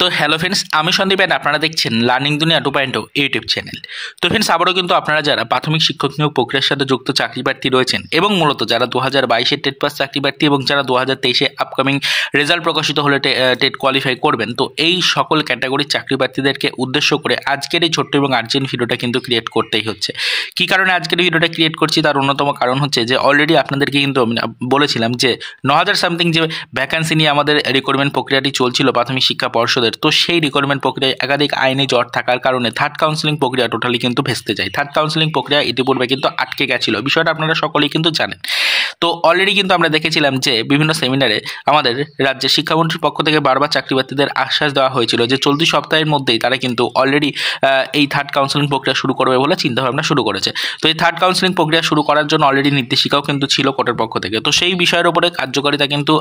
তো hello friends, আমি Sandeep and আপনারা দেখছেন লার্নিং দুনিয়া 2.0 ইউটিউব চ্যানেল। তো ফ্রেন্ডস, আবারও কিন্তু আপনারা যারা প্রাথমিক শিক্ষক নিয়োগ প্রক্রিয়ার সাথে যুক্ত চাকরি প্রার্থী রয়েছেন এবং মূলত যারা 2022-এর টেট পাস চাকরি প্রার্থী এবং যারা 2023-এ আপকামিং রেজাল্ট প্রকাশিত হলে টেট কোয়ালিফাই করবেন, তো এই সকল ক্যাটাগরির চাকরি প্রার্থীদেরকে উদ্দেশ্য করে আজকের এই ছোট্ট এবং আর্জেন্ট ভিডিওটা কিন্তু ক্রিয়েট করতেই হচ্ছে। কী কারণে আজকের এই ভিডিওটা ক্রিয়েট করছি তার অন্যতম কারণ হচ্ছে যে অলরেডি আপনাদেরকে কিন্তু বলেছিলাম যে 9000 সামথিং যে ভ্যাকান্সি নিয়ে আমাদের রিক্রুটমেন্ট প্রক্রিয়াটি চলছিল প্রাথমিক শিক্ষা পর্ষদের, তো সেই রিক্রুটমেন্ট প্রক্রিয়ায় একাধিক আইনি জট থাকার কারণে থার্ড কাউন্সিলিং প্রক্রিয়া টোটালি কিন্তু ভেস্তে যায়। থার্ড কাউন্সিলিং প্রক্রিয়া ইতিপূর্বে কিন্তু আটকে গেছিল, বিষয়টা আপনারা সকলেই কিন্তু জানেন। তো অলরেডি কিন্তু আমরা দেখেছিলাম যে বিভিন্ন সেমিনারে আমাদের রাজ্যের শিক্ষামন্ত্রীর পক্ষ থেকে বারবার চাকরি প্রার্থীদের আশ্বাস দেওয়া হয়েছিল যে চলতি সপ্তাহের মধ্যেই তারা কিন্তু অলরেডি এই থার্ড কাউন্সিলিং প্রক্রিয়া শুরু করবে বলে চিন্তাভাবনা শুরু করেছে। তো এই থার্ড কাউন্সিলিং প্রক্রিয়া শুরু করার জন্য অলরেডি নির্দেশিকাও কিন্তু ছিল কোর্টের পক্ষ থেকে। তো সেই বিষয়ের উপরে কার্যকারিতা কিন্তু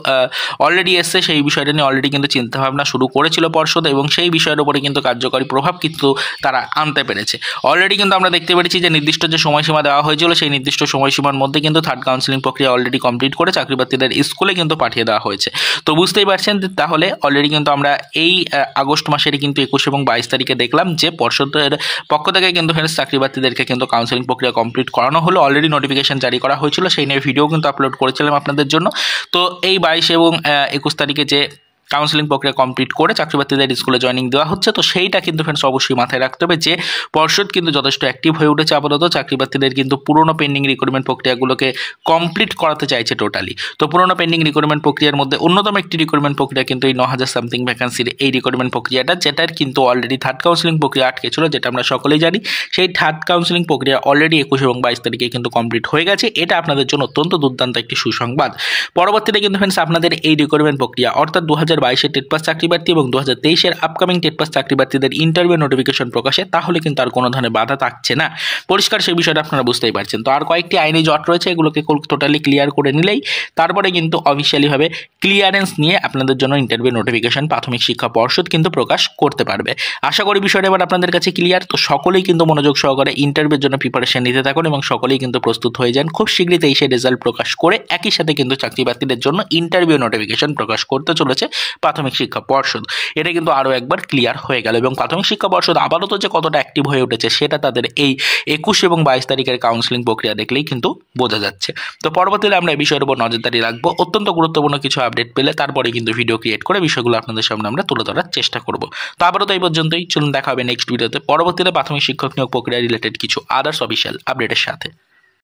অলরেডি এসছে, সেই বিষয়টা নিয়ে অলরেডি কিন্তু চিন্তাভাবনা শুরু করেছিল পর্ষদ এবং সেই বিষয়ের উপরে কিন্তু কার্যকরী প্রভাব কিন্তু তারা আনতে পেরেছে। অলরেডি কিন্তু আমরা দেখতে পেরেছি যে নির্দিষ্ট যে সময়সীমা দেওয়া হয়েছিল সেই নির্দিষ্ট সময়সীমার মধ্যে কিন্তু থার্ড কাউন্সিলিং প্রক্রিয়া অলরেডি কমপ্লিট করে চাকরি প্রার্থীদের স্কুলে কিন্তু পাঠিয়ে দেওয়া হয়েছে। তো বুঝতেই পারছেন, তাহলে অলরেডি কিন্তু আমরা এই আগস্ট মাসেরই কিন্তু 21 এবং 22 তারিখে দেখলাম যে পর্ষদের পক্ষ থেকে কিন্তু চাকরি প্রার্থীদেরকে কিন্তু কাউন্সিলিং প্রক্রিয়া কমপ্লিট করানো হলো। অলরেডি নোটিফিকেশন জারি করা হয়েছিল, সেই নিয়ে ভিডিও কিন্তু আপলোড করেছিলাম আপনাদের জন্য। তো এই 22 এবং 21 তারিখে যে কাউন্সিলিং প্রক্রিয়া কমপ্লিট করে চাকরি প্রার্থীদের স্কুলে জয়েনিং দেওয়া হচ্ছে, তো সেইটা কিন্তু ফ্রেন্ডস অবশ্যই মাথায় রাখতে হবে যে পর্ষদ কিন্তু যথেষ্ট অ্যাক্টিভ হয়ে উঠেছে আপাতত। চাকরি প্রার্থীদের কিন্তু পুরনো পেন্ডিং রিক্রুটমেন্ট প্রক্রিয়াগুলোকে কমপ্লিট করাতে চাইছে টোটালি। তো পুরনো পেন্ডিং রিক্রুটমেন্ট প্রক্রিয়ার মধ্যে অন্যতম একটি রিক্রুটমেন্ট প্রক্রিয়া কিন্তু এই 9000 সামথিং ভ্যাকান্সির এই রিক্রুটমেন্ট প্রক্রিয়াটা, যেটার কিন্তু অলরেডি থার্ড কাউন্সিলিং প্রক্রিয়া আটকে ছিল, যেটা আমরা সকলেই জানি। সেই থার্ড কাউন্সিলিং প্রক্রিয়া অলরেডি 21 এবং 22 তারিখে কিন্তু কমপ্লিট হয়ে গেছে। এটা আপনাদের জন্য অত্যন্ত দুর্দান্ত একটি সুসংবাদ। পরবর্তীতে কিন্তু ফ্রেন্ডস আপনাদের এই রিক্রুটমেন্ট প্রক্রিয়া অর্থাৎ 2022-এর টেট পাস চাকরি প্রার্থী এবং 2023-এর আপকামিং টেট পাস চাকরি প্রার্থীদের ইন্টারভিউ নোটিফিকেশন প্রকাশে তাহলে কিন্তু আর কোনো ধরনের বাধা থাকছে না। পরিষ্কার সেই বিষয়টা আপনারা বুঝতেই পারছেন। তো আর কয়েকটি আইনি জট রয়েছে, এগুলোকে টোটালি ক্লিয়ার করে নিলেই তারপরে কিন্তু অফিসিয়ালিভাবে ক্লিয়ারেন্স নিয়ে আপনাদের জন্য ইন্টারভিউ নোটিফিকেশন প্রাথমিক শিক্ষা পর্ষদ কিন্তু প্রকাশ করতে পারবে। আশা করি বিষয়টা এবার আপনাদের কাছে ক্লিয়ার। তো সকলেই কিন্তু মনোযোগ সহকারে ইন্টারভিউর জন্য প্রিপারেশন নিতে থাকুন এবং সকলেই কিন্তু প্রস্তুত হয়ে যান। খুব শীঘ্রই 23-এর রেজাল্ট প্রকাশ করে একই সাথে কিন্তু চাকরি প্রার্থীদের জন্য ইন্টারভিউ নোটিফিকেশন প্রকাশ করতে চলেছে প্রাথমিক শিক্ষা পর্ষদ। এটা কিন্তু আরও একবার ক্লিয়ার হয়ে গেল এবং প্রাথমিক শিক্ষা পর্ষদ আপাতত যে কতটা অ্যাক্টিভ হয়ে উঠেছে সেটা তাদের এই 21 এবং 22 তারিখের কাউন্সিলিং প্রক্রিয়া দেখলেই কিন্তু বোঝা যাচ্ছে। তো পরবর্তীতে আমরা এই বিষয়ের উপর নজরদারি রাখবো। অত্যন্ত গুরুত্বপূর্ণ কিছু আপডেট পেলে তারপরে কিন্তু ভিডিও ক্রিয়েট করে বিষয়গুলো আপনাদের সামনে আমরা তুলে ধরার চেষ্টা করব। তো আপাতত এই পর্যন্তই, চলুন দেখা হবে নেক্সট ভিডিওতে পরবর্তীতে প্রাথমিক শিক্ষক নিয়োগ প্রক্রিয়া রিলেটেড কিছু আদার্স অফিসিয়াল আপডেটের সাথে।